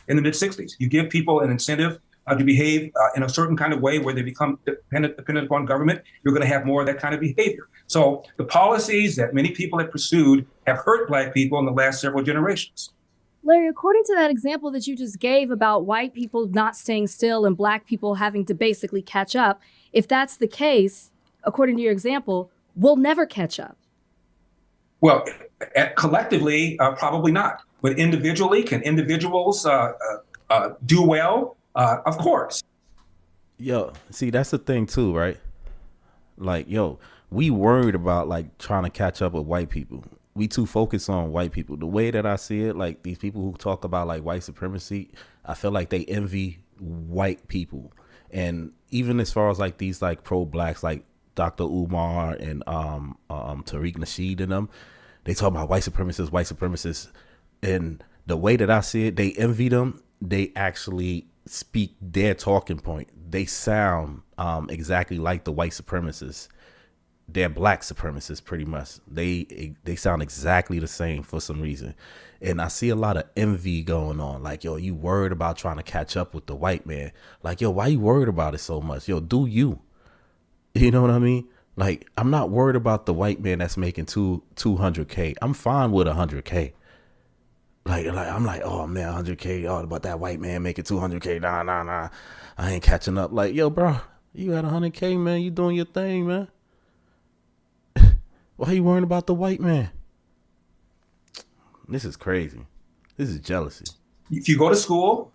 in the mid-'60s. You give people an incentive to behave in a certain kind of way where they become dependent upon government, you're going to have more of that kind of behavior. So the policies that many people have pursued have hurt Black people in the last several generations. Larry, according to that example that you just gave about white people not staying still and Black people having to basically catch up, if that's the case, according to your example, we'll never catch up. Well, collectively, probably not. But individually, can individuals do well? Of course. Yo, see, that's the thing too, right? Like, yo, we worried about like trying to catch up with white people. We too focused on white people. The way that I see it, like these people who talk about like white supremacy, I feel like they envy white people. And even as far as like these like pro-blacks, like Dr. Umar and Tariq Nasheed and them, they talk about white supremacists. And the way that I see it, they envy them. They actually speak their talking point. They sound exactly like the white supremacists. They're Black supremacists, pretty much. They sound exactly the same for some reason. And I see a lot of envy going on. Like, yo, you worried about trying to catch up with the white man. Like, yo, why you worried about it so much? Yo, do you? You know what I mean? Like, I'm not worried about the white man that's making 200K. I'm fine with 100K. Like I'm like, oh man, 100K. Oh, about that white man making 200K. Nah. I ain't catching up. Like, yo, bro, you got 100K, man. You doing your thing, man. Why are you worrying about the white man? This is crazy. This is jealousy. If you go to school,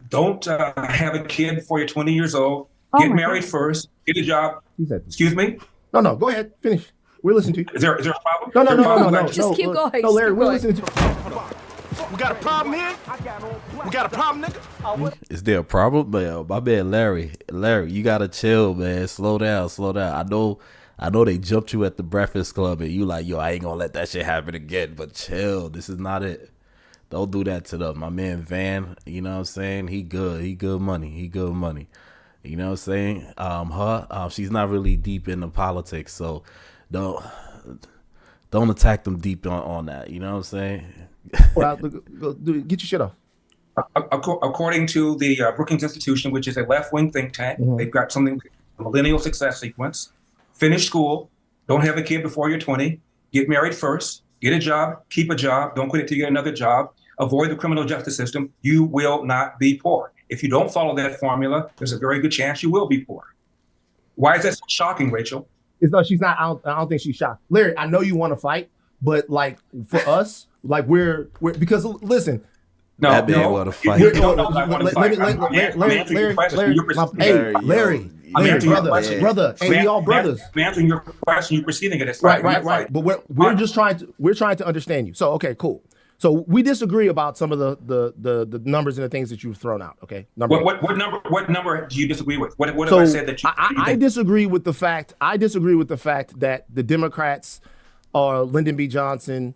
don't have a kid before you're 20 years old. Get married first. Get a job. Excuse me? No. Go ahead. Finish. We're listening to you. Is there a problem? No. Just keep going. No, Larry, we're listening to you. We got a problem here? We got a problem, nigga? Is there a problem? But my man, Larry, you gotta chill, man. Slow down. I know they jumped you at the Breakfast Club and you like, yo, I ain't gonna let that shit happen again. But chill. This is not it. Don't do that to them. My man Van, you know what I'm saying? He good money. You know what I'm saying? She's not really deep into politics, so don't attack them deep on that. You know what I'm saying? Well, get your shit off. According to the Brookings Institution, which is a left-wing think tank, they've got something, a millennial success sequence. Finish school, don't have a kid before you're 20, get married first, get a job, keep a job, don't quit it till you get another job, avoid the criminal justice system, you will not be poor. If you don't follow that formula, there's a very good chance you will be poor. Why is that so shocking, Rachel? No, she's not. I don't think she's shocked. Larry, I know you want to fight, but like for us, like we're because listen. No, want to fight. Larry, brother, and we all brothers. I'm answering your question. You're perceiving it as right. But we're just trying to understand you. So okay, cool. So we disagree about some of the numbers and the things that you've thrown out. Okay, what number do you disagree with? What have I said that you? I disagree with the fact. That the Democrats, Lyndon B. Johnson,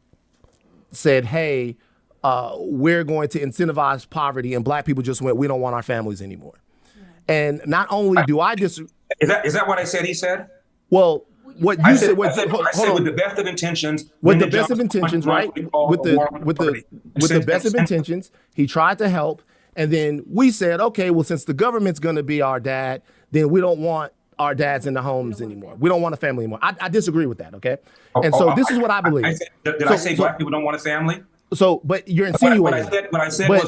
said, "Hey, we're going to incentivize poverty," and Black people just went, "We don't want our families anymore." And not only do I disagree, is that what I said? He said. Well. What you said? I said with the best of intentions. With the best of intentions, right? With the best of intentions, he tried to help, and then we said, okay, well, since the government's going to be our dad, then we don't want our dads in the homes anymore. We don't want a family anymore. I disagree with that. Okay, and so this is what I believe. Did I say Black people don't want a family? So, but you're insinuating. What I said was.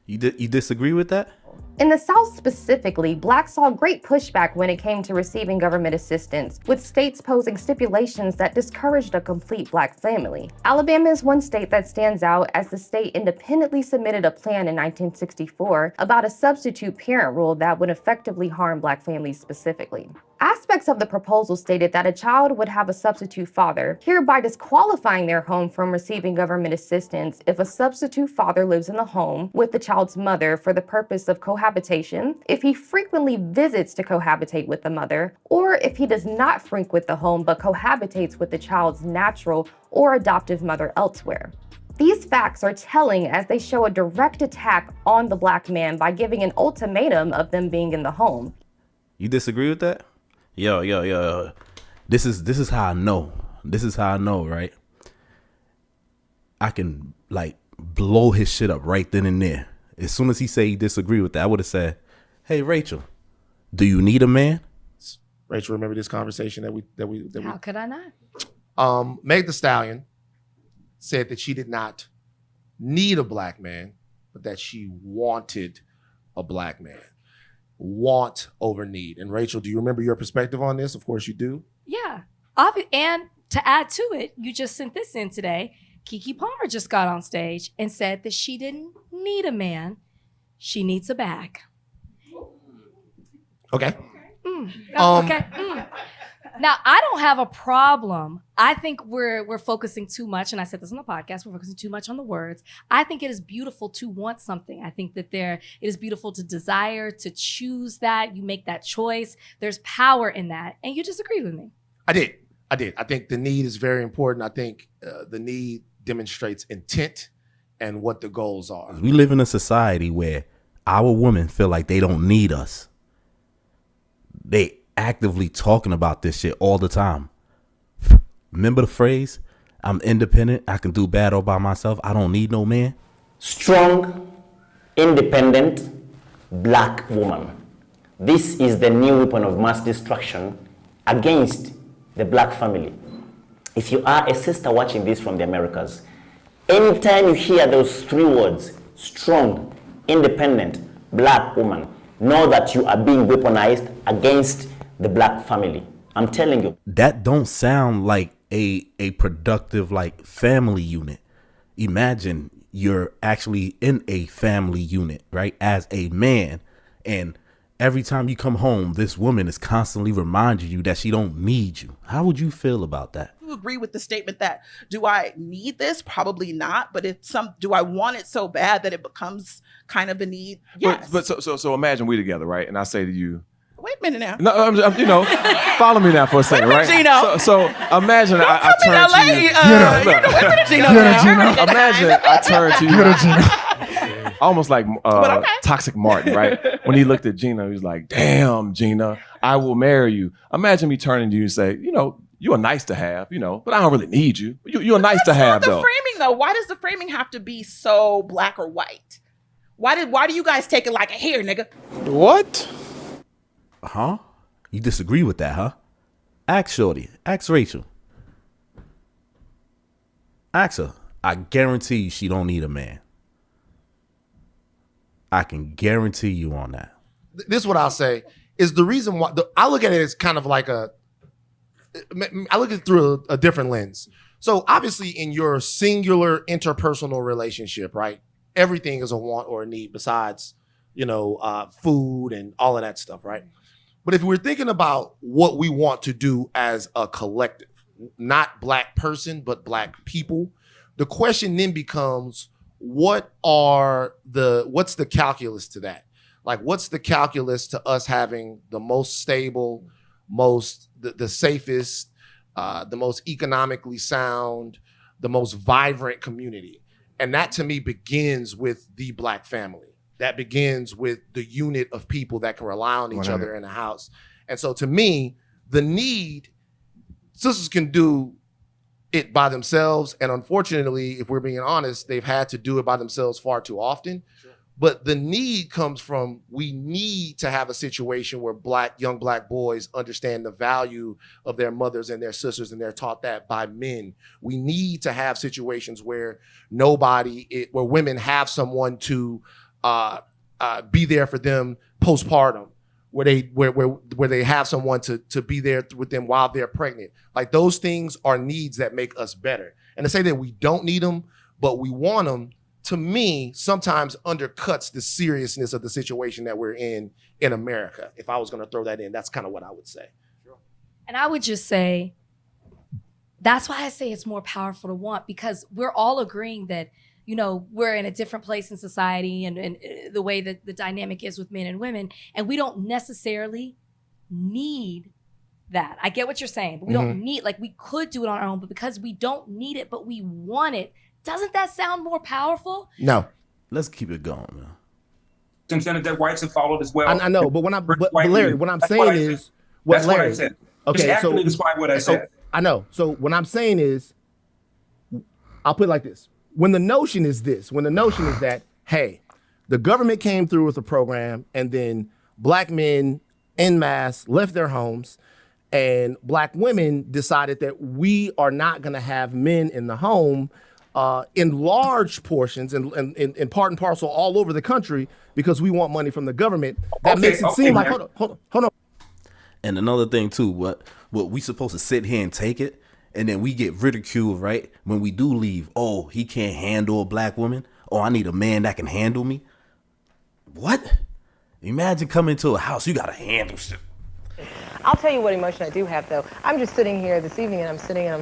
You disagree with that? In the South specifically, Blacks saw great pushback when it came to receiving government assistance, with states posing stipulations that discouraged a complete Black family. Alabama is one state that stands out, as the state independently submitted a plan in 1964 about a substitute parent rule that would effectively harm Black families specifically. Aspects of the proposal stated that a child would have a substitute father, hereby disqualifying their home from receiving government assistance if a substitute father lives in the home with the child's mother for the purpose of cohabitation, if he frequently visits to cohabitate with the mother, or if he does not frequent the home but cohabitates with the child's natural or adoptive mother elsewhere. These facts are telling, as they show a direct attack on the Black man by giving an ultimatum of them being in the home. You disagree with that? Yo. This is how I know. Right? I can like blow his shit up right then and there. As soon as he said he disagreed with that, I would have said, "Hey, Rachel, do you need a man?" Rachel, remember this conversation that we How could I not? Meg Thee Stallion said that she did not need a black man, but that she wanted a black man. Want over need. And Rachel, do you remember your perspective on this? Of course you do. Yeah. And to add to it, you just sent this in today. Keke Palmer just got on stage and said that she didn't need a man. She needs a bag. Okay. Okay. Now, I don't have a problem. I think we're focusing too much, and I said this on the podcast, we're focusing too much on the words. I think it is beautiful to want something. I think that it is beautiful to desire, to choose that. You make that choice. There's power in that. And you disagree with me. I did. I think the need is very important. I think the need demonstrates intent and what the goals are. We live in a society where our women feel like they don't need us. They actively talking about this shit all the time. Remember the phrase, "I'm independent, I can do bad all by myself, I don't need no man"? Strong, independent, black woman. This is the new weapon of mass destruction against the black family. If you are a sister watching this from the Americas, anytime you hear those three words, strong, independent, black woman, know that you are being weaponized against the black family. I'm telling you. That don't sound like a productive like family unit. Imagine you're actually in a family unit, right? As a man, and every time you come home, this woman is constantly reminding you that she don't need you. How would you feel about that? I agree with the statement that, do I need this? Probably not. But do I want it so bad that it becomes kind of a need? Yes. But so imagine we together, right? And I say to you, wait a minute now. no, I'm follow me now for a second, right? Gino. So imagine I turn to you. Gino. Imagine I turn to you. Almost like Toxic Martin, right? When he looked at Gina, he was like, "Damn, Gina, I will marry you." Imagine me turning to you and say, "You are nice to have, but I don't really need you. You're nice to have, though." The framing, though. Why does the framing have to be so black or white? Why do you guys take it like, "Here, nigga"? What? Huh? You disagree with that, huh? Ask Shorty. Ask Rachel. Ask her. I guarantee you she don't need a man. I can guarantee you on that. This is what I'll say is the reason why I look at it as kind of like I look at it through a different lens. So obviously in your singular interpersonal relationship, right? Everything is a want or a need besides, food and all of that stuff, right? But if we're thinking about what we want to do as a collective, not black person, but black people, the question then becomes, what's the calculus to that? Like, what's the calculus to us having the most stable, the safest, the most economically sound, the most vibrant community? And that to me begins with the black family. That begins with the unit of people that can rely on each other in a house. And so to me, the need, sisters can do it by themselves. And unfortunately, if we're being honest, they've had to do it by themselves far too often. Sure. But the need comes from, we need to have a situation where young black boys understand the value of their mothers and their sisters, and they're taught that by men. We need to have situations where where women have someone to be there for them postpartum, where they have someone to be there with them while they're pregnant. Like, those things are needs that make us better. And to say that we don't need them, but we want them, to me, sometimes undercuts the seriousness of the situation that we're in America. If I was going to throw that in, that's kind of what I would say. And I would just say, that's why I say it's more powerful to want, because we're all agreeing that, we're in a different place in society and the way that the dynamic is with men and women, and we don't necessarily need that. I get what you're saying, but we don't need, we could do it on our own, but because we don't need it, but we want it, doesn't that sound more powerful? No. Let's keep it going, man. Incentive that whites have followed as well. I know, but Larry, what I'm saying is, that's what I said. Okay, just actually describe what I said. I know. So what I'm saying is, I'll put it like this. when the notion is that, hey, the government came through with a program and then black men en masse left their homes and black women decided that we are not going to have men in the home in large portions and in part and parcel all over the country because we want money from the government. That makes it seem like, hold on. And another thing too, what we supposed to sit here and take it, and then we get ridiculed, right? When we do leave, oh, he can't handle a black woman. Oh, I need a man that can handle me. What? Imagine coming to a house, you gotta handle shit. I'll tell you what emotion I do have, though. I'm just sitting here this evening, and I'm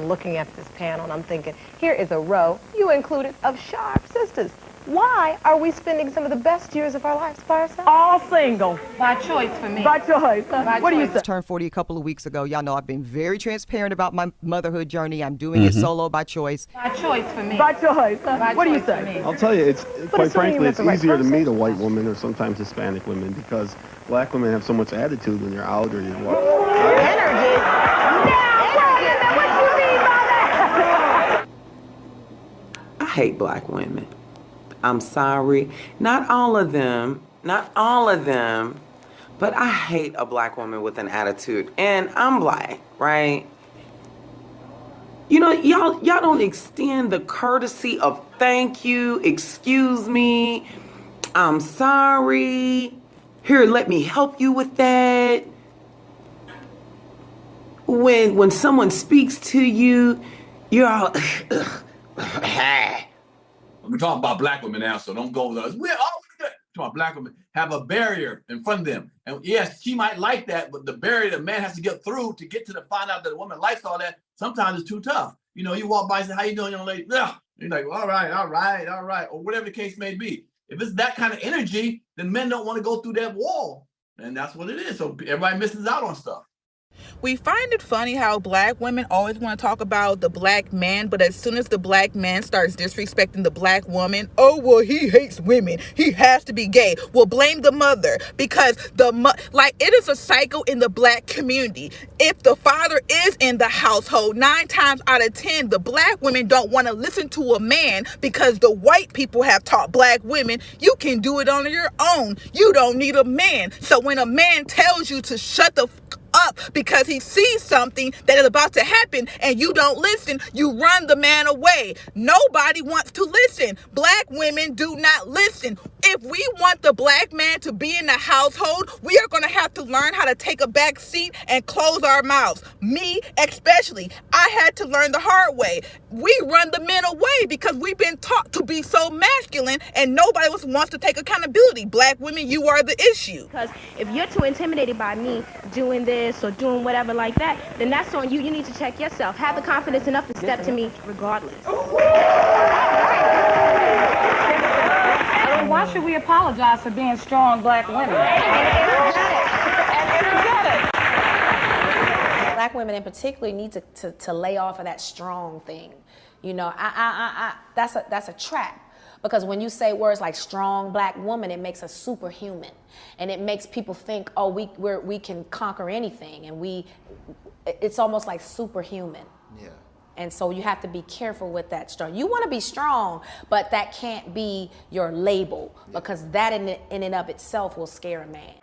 looking at this panel, and I'm thinking, here is a row, you included, of sharp sisters. Why are we spending some of the best years of our lives by ourselves? All single. By choice for me. By choice. What do you say? I turned 40 a couple of weeks ago. Y'all know I've been very transparent about my motherhood journey. I'm doing it solo by choice. By choice for me. By choice. What do you say? I'll tell you, it's quite frankly, it's easier to meet a white woman or sometimes Hispanic women because black women have so much attitude when you're out or you're walking. Energy. What you mean by that? I hate black women. I'm sorry. Not all of them, but I hate a black woman with an attitude. And I'm black, right? You know, y'all don't extend the courtesy of thank you, excuse me, I'm sorry. Here, let me help you with that. When someone speaks to you, you're all We're talking about black women now, so don't go with us. We're all talking about black women have a barrier in front of them. And yes, she might like that, but the barrier that man has to get through to get to the find out that a woman likes all that, sometimes it's too tough. You know, you walk by and say, how you doing, young lady? Ugh. You're like, all right, or whatever the case may be. If it's that kind of energy, then men don't want to go through that wall. And that's what it is. So everybody misses out on stuff. We find it funny how black women always want to talk about the black man, but as soon as the black man starts disrespecting the black woman, oh, well, he hates women. He has to be gay. Well, blame the mother because it is a cycle in the black community. If the father is in the household, 9 times out of 10, the black women don't want to listen to a man because the white people have taught black women you can do it on your own. You don't need a man. So when a man tells you to shut the up because he sees something that is about to happen and you don't listen, you run the man away. Nobody wants to listen. Black women do not listen. If we want the black man to be in the household, we are going to have to learn how to take a back seat and close our mouths. Me, especially. I had to learn the hard way. We run the men away because we've been taught to be so masculine and nobody wants to take accountability. Black women, you are the issue. Because if you're too intimidated by me doing this or doing whatever like that, then that's on you. You need to check yourself. Have the confidence enough to step to me regardless. Why should we apologize for being strong black women? Black women in particular need to lay off of that strong thing. You know, that's a trap. Because when you say words like strong black woman, it makes us superhuman. And it makes people think, oh, we can conquer anything. And it's almost like superhuman. Yeah. And so you have to be careful with that strong. You want to be strong, but that can't be your label because that in and of itself will scare a man.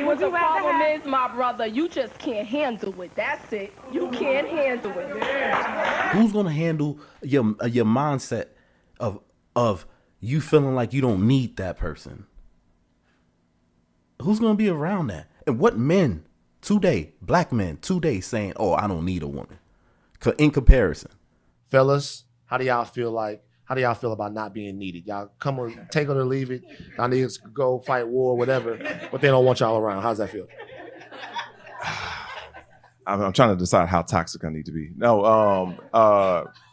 What the problem is, my brother, you just can't handle it. That's it. You can't handle it. Who's gonna handle your mindset of you feeling like you don't need that person? Who's gonna be around that? And what men today, black men today, saying, "Oh, I don't need a woman." In comparison, fellas, how do y'all feel about not being needed? Y'all come or take it or leave it. Y'all niggas go fight war, whatever, but they don't want y'all around. How's that feel? I'm trying to decide how toxic I need to be. No,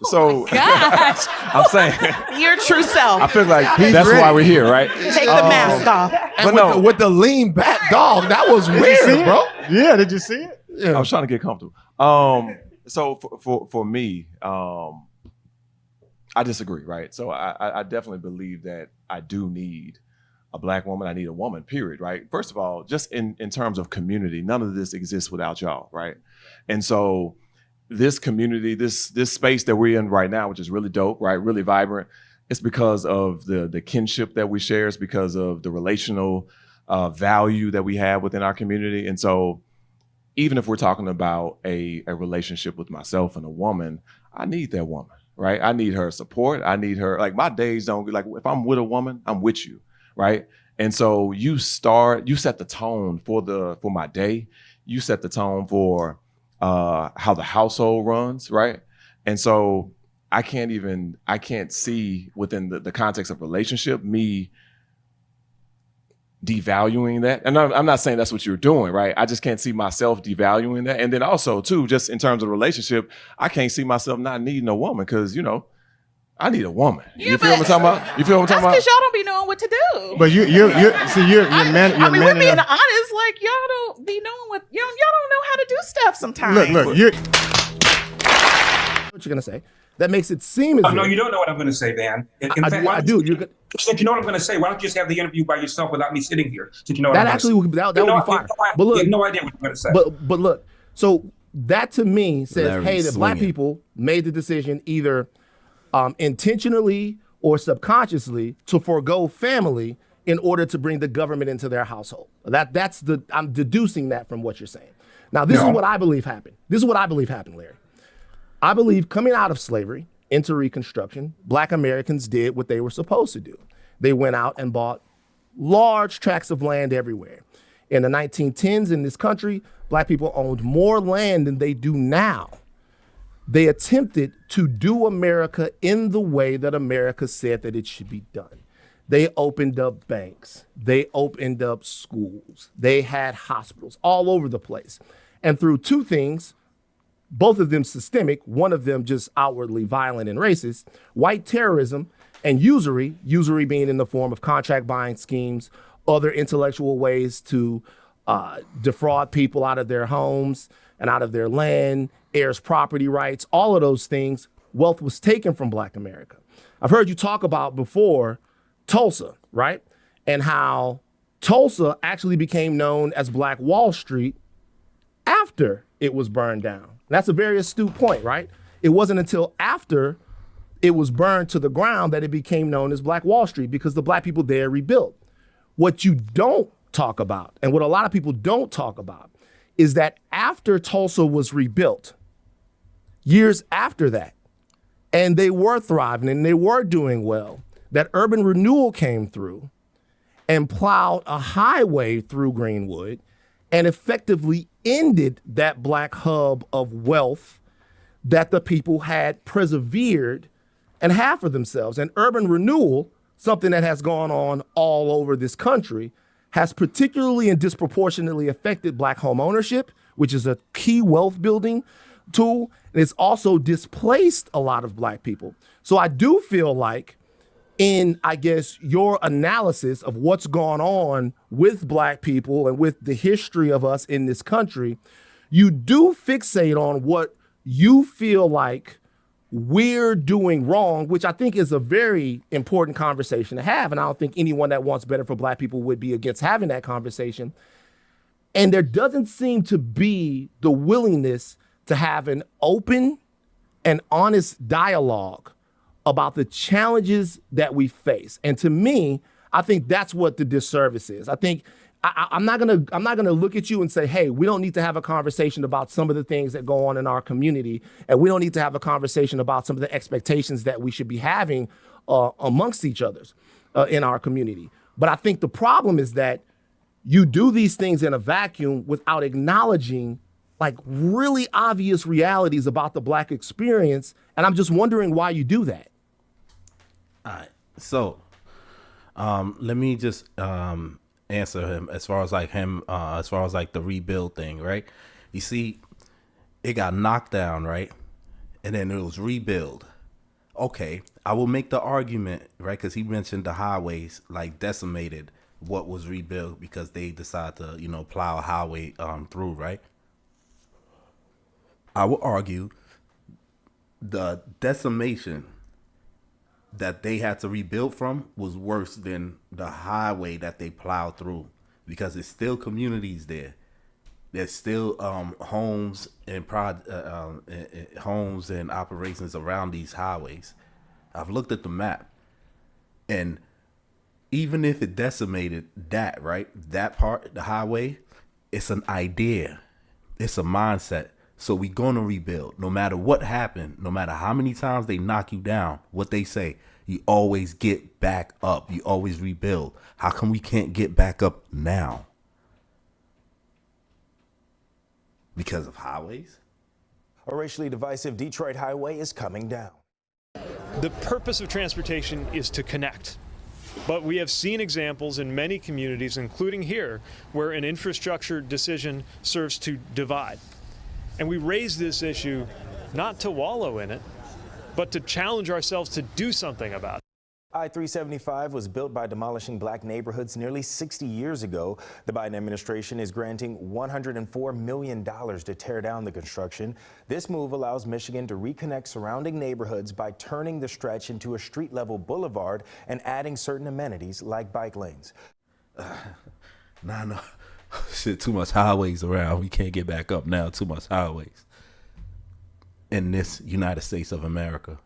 so gosh. I'm saying Your true self. I feel like that's why we're here, right? Take the mask off. And with the lean back dog, that was weird, bro. Yeah, did you see it? Yeah. I was trying to get comfortable. So for me, I disagree, right? So I definitely believe that I do need a black woman. I need a woman, period, right? First of all, just in terms of community, none of this exists without y'all, right? And so this community, this space that we're in right now, which is really dope, right? Really vibrant. It's because of the kinship that we share. It's because of the relational value that we have within our community. And so even if we're talking about a relationship with myself and a woman, I need that woman, right? I need her support. I need her, like my days don't, like if I'm with a woman, I'm with you, right? And so you set the tone for my day. You set the tone for how the household runs, right? And so I can't see within the context of relationship, me devaluing that. And I'm not saying that's what you're doing, right? I just can't see myself devaluing that. And then also too, just in terms of relationship, I can't see myself not needing a woman because, you know, I need a woman. Yeah, you feel what I'm talking about? You feel what I'm talking That's about? because y'all don't be knowing what to do. But you're man. I mean, we're being honest. Like y'all don't be knowing what y'all don't know how to do stuff sometimes. Look, you're what you're gonna say. That makes it seem as no, you don't know what I'm going to say, Van. In fact, I do. Since you know what I'm going to say, why don't you just have the interview by yourself without me sitting here? Since you know what that I'm actually would be fine. But look, you have no idea what I'm going to say. But look, so that to me says, Larry hey, the black people made the decision either intentionally or subconsciously to forego family in order to bring the government into their household. I'm deducing that from what you're saying. Now, this is what I believe happened. This is what I believe happened, Larry. I believe coming out of slavery into Reconstruction, Black Americans did what they were supposed to do. They went out and bought large tracts of land everywhere. In the 1910s in this country, Black people owned more land than they do now. They attempted to do America in the way that America said that it should be done. They opened up banks. They opened up schools. They had hospitals all over the place. And through two things, both of them systemic, one of them just outwardly violent and racist, white terrorism and usury being in the form of contract buying schemes, other intellectual ways to defraud people out of their homes and out of their land, heirs property rights, all of those things, wealth was taken from Black America. I've heard you talk about before Tulsa, right? And how Tulsa actually became known as Black Wall Street after it was burned down. That's a very astute point, right? It wasn't until after it was burned to the ground that it became known as Black Wall Street because the Black people there rebuilt. What you don't talk about, and what a lot of people don't talk about, is that after Tulsa was rebuilt, years after that, and they were thriving and they were doing well, that urban renewal came through and plowed a highway through Greenwood and effectively ended that Black hub of wealth that the people had persevered and had for themselves. And urban renewal, something that has gone on all over this country, has particularly and disproportionately affected Black home ownership, which is a key wealth building tool. And it's also displaced a lot of Black people. So I do feel like in, I guess, your analysis of what's gone on with Black people and with the history of us in this country, you do fixate on what you feel like we're doing wrong, which I think is a very important conversation to have. And I don't think anyone that wants better for Black people would be against having that conversation. And there doesn't seem to be the willingness to have an open and honest dialogue about the challenges that we face. And to me, I think that's what the disservice is. I think I'm not gonna look at you and say, hey, we don't need to have a conversation about some of the things that go on in our community, and we don't need to have a conversation about some of the expectations that we should be having amongst each others in our community. But I think the problem is that you do these things in a vacuum without acknowledging like really obvious realities about the Black experience. And I'm just wondering why you do that. All right. So let me just answer him as far as the rebuild thing, right? You see, it got knocked down, right? And then it was rebuild. Okay, I will make the argument, right? Because he mentioned the highways like decimated what was rebuilt because they decided to, plow a highway through, right? I will argue the decimation that they had to rebuild from was worse than the highway that they plowed through because it's still communities there There's still homes and homes and operations around these highways. I've looked at the map, and even if it decimated that, right, that part, the highway, it's an idea, it's a mindset. So we gonna rebuild, no matter what happened, no matter how many times they knock you down. What they say, you always get back up, you always rebuild. How come we can't get back up now? Because of highways? A racially divisive Detroit highway is coming down. The purpose of transportation is to connect. But we have seen examples in many communities, including here, where an infrastructure decision serves to divide. And we raise this issue not to wallow in it, but to challenge ourselves to do something about it. I-375 was built by demolishing black neighborhoods nearly 60 years ago. The Biden administration is granting $104 million to tear down the construction. This move allows Michigan to reconnect surrounding neighborhoods by turning the stretch into a street-level boulevard and adding certain amenities like bike lanes. No. Shit, too much highways around. We can't get back up now. Too much highways in this United States of America.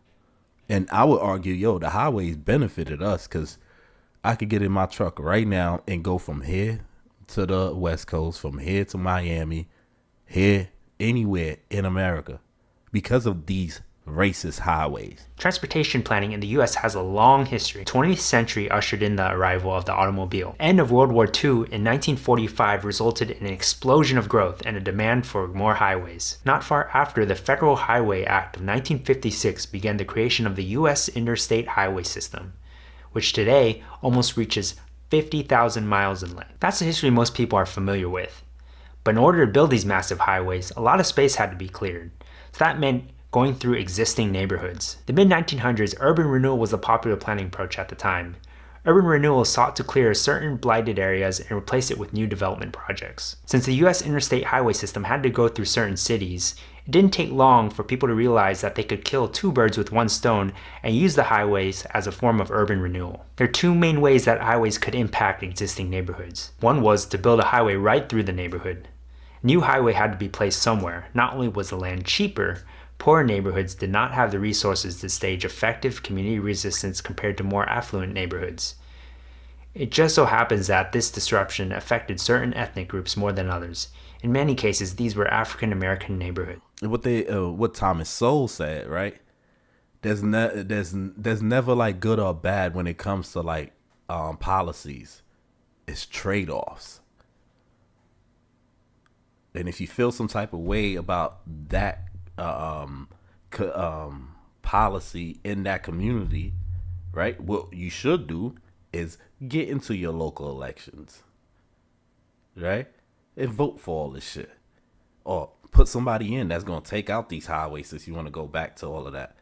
And I would argue, the highways benefited us, because I could get in my truck right now and go from here to the West Coast, from here to Miami, here, anywhere in America, because of these racist highways. Transportation planning in the U.S. has a long history. The 20th century ushered in the arrival of the automobile. End of World War II in 1945 resulted in an explosion of growth and a demand for more highways. Not far after, the Federal Highway Act of 1956 began the creation of the U.S. Interstate Highway System, which today almost reaches 50,000 miles in length. That's a history most people are familiar with. But in order to build these massive highways, a lot of space had to be cleared. So that meant going through existing neighborhoods. The mid-1900s, urban renewal was a popular planning approach at the time. Urban renewal sought to clear certain blighted areas and replace it with new development projects. Since the U.S. interstate highway system had to go through certain cities, it didn't take long for people to realize that they could kill two birds with one stone and use the highways as a form of urban renewal. There are two main ways that highways could impact existing neighborhoods. One was to build a highway right through the neighborhood. A new highway had to be placed somewhere. Not only was the land cheaper, poorer neighborhoods did not have the resources to stage effective community resistance compared to more affluent neighborhoods. It just so happens that this disruption affected certain ethnic groups more than others. In many cases, these were African American neighborhoods. What Thomas Sowell said, right? There's never like good or bad when it comes to like policies. It's trade-offs. And if you feel some type of way about that policy in that community, right, what you should do is get into your local elections, right, and vote for all this shit, or put somebody in that's going to take out these highways since you want to go back to all of that.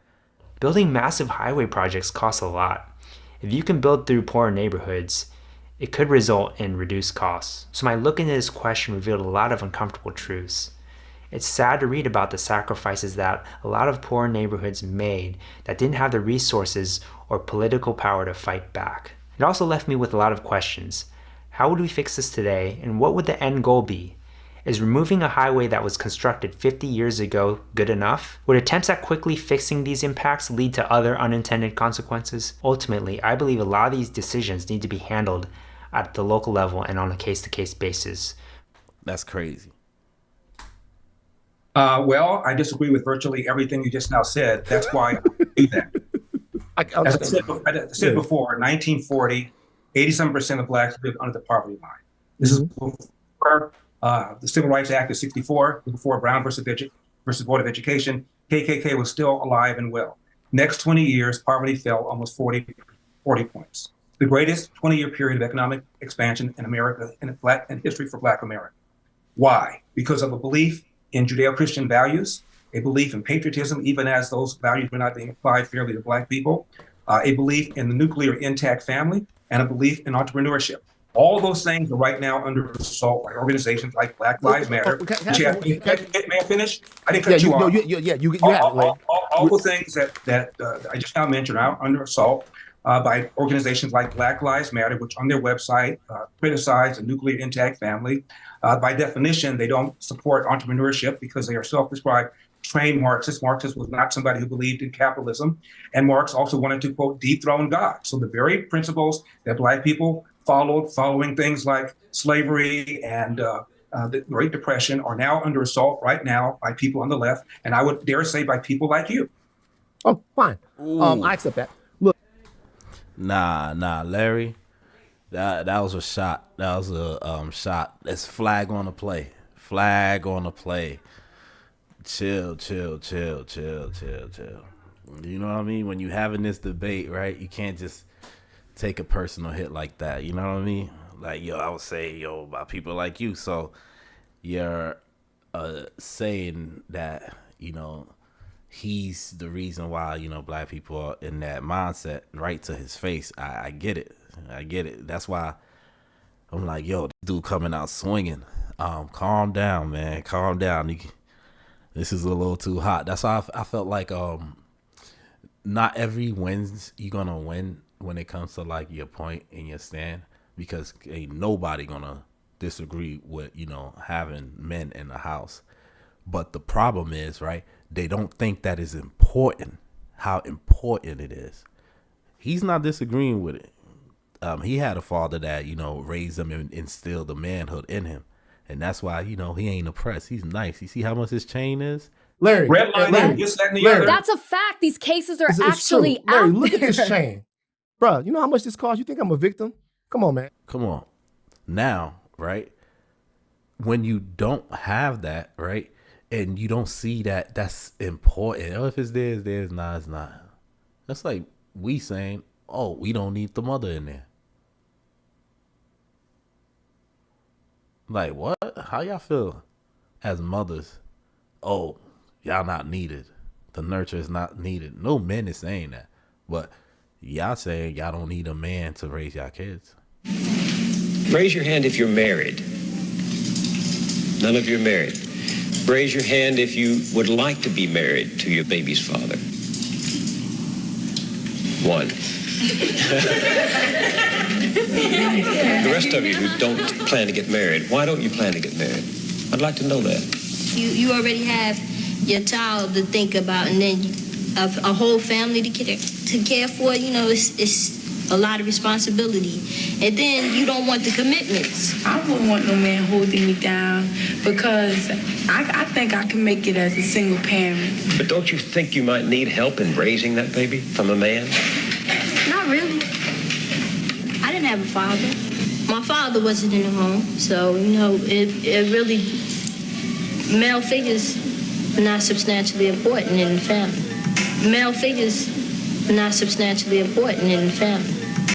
Building massive highway projects costs a lot. If you can build through poorer neighborhoods, it could result in reduced costs. So my look into this question revealed a lot of uncomfortable truths. It's sad to read about the sacrifices that a lot of poor neighborhoods made that didn't have the resources or political power to fight back. It also left me with a lot of questions. How would we fix this today, and what would the end goal be? Is removing a highway that was constructed 50 years ago good enough? Would attempts at quickly fixing these impacts lead to other unintended consequences? Ultimately, I believe a lot of these decisions need to be handled at the local level and on a case-to-case basis. That's crazy. Well, I disagree with virtually everything you just now said. That's why I do that. As I said before, in 1940, 87% of blacks lived under the poverty line. This is before the Civil Rights Act of 64, before Brown versus Board of Education. KKK was still alive and well. Next 20 years, poverty fell almost 40 points. The greatest 20-year period of economic expansion in America, in history for Black America. Why? Because of a belief in Judeo-Christian values, a belief in patriotism, even as those values were not being applied fairly to Black people, a belief in the nuclear intact family, and a belief in entrepreneurship. All those things are right now under assault by organizations like Black Lives Matter. May I finish? I didn't cut you off. You have it. All the things that I just now mentioned are under assault by organizations like Black Lives Matter, which on their website criticize the nuclear intact family. By definition, they don't support entrepreneurship because they are self-described trained Marxists. Marxist was not somebody who believed in capitalism. And Marx also wanted to, quote, dethrone God. So the very principles that Black people followed, following things like slavery and the Great Depression, are now under assault right now by people on the left, and I would dare say by people like you. Oh, fine. I accept that. Look. Nah, Larry. That was a shot. That was a shot. That's flag on the play. Flag on the play. Chill. You know what I mean? When you having this debate, right? You can't just take a personal hit like that. You know what I mean? Like, I would say, by people like you. So you're saying that, he's the reason why, Black people are in that mindset, right to his face. I get it. That's why I'm like, this dude coming out swinging. Calm down, man. Calm down. This is a little too hot. That's why I felt like not every wins you're gonna win when it comes to like your point and your stand, because ain't nobody gonna disagree with having men in the house. But the problem is, right, they don't think that is important, how important it is. He's not disagreeing with it. He had a father that raised him and instilled the manhood in him. And that's why, he ain't oppressed. He's nice. You see how much his chain is? Larry. That's a fact. These cases are actually out Larry, look there. at this chain. Bro, you know how much this costs? You think I'm a victim? Come on, man. Come on. Now, right, when you don't have that, right, and you don't see that that's important. If it's there, it's there. It's not, it's not. That's like we saying, we don't need the mother in there. Like, what? How y'all feel as mothers? Y'all not needed. The nurture is not needed. No men is saying that. But y'all saying y'all don't need a man to raise y'all kids. Raise your hand if you're married. None of you are married. Raise your hand if you would like to be married to your baby's father. 1. The rest of you who don't plan to get married, why don't you plan to get married? I'd like to know that. You already have your child to think about, and then a whole family to care for. It's a lot of responsibility, and then you don't want the commitments. I wouldn't want no man holding me down, because I think I can make it as a single parent. But don't you think you might need help in raising that baby from a man? Not really. I didn't have a father. My father wasn't in the home, so it really, male figures are not substantially important in the family. Male figures are not substantially important in the family.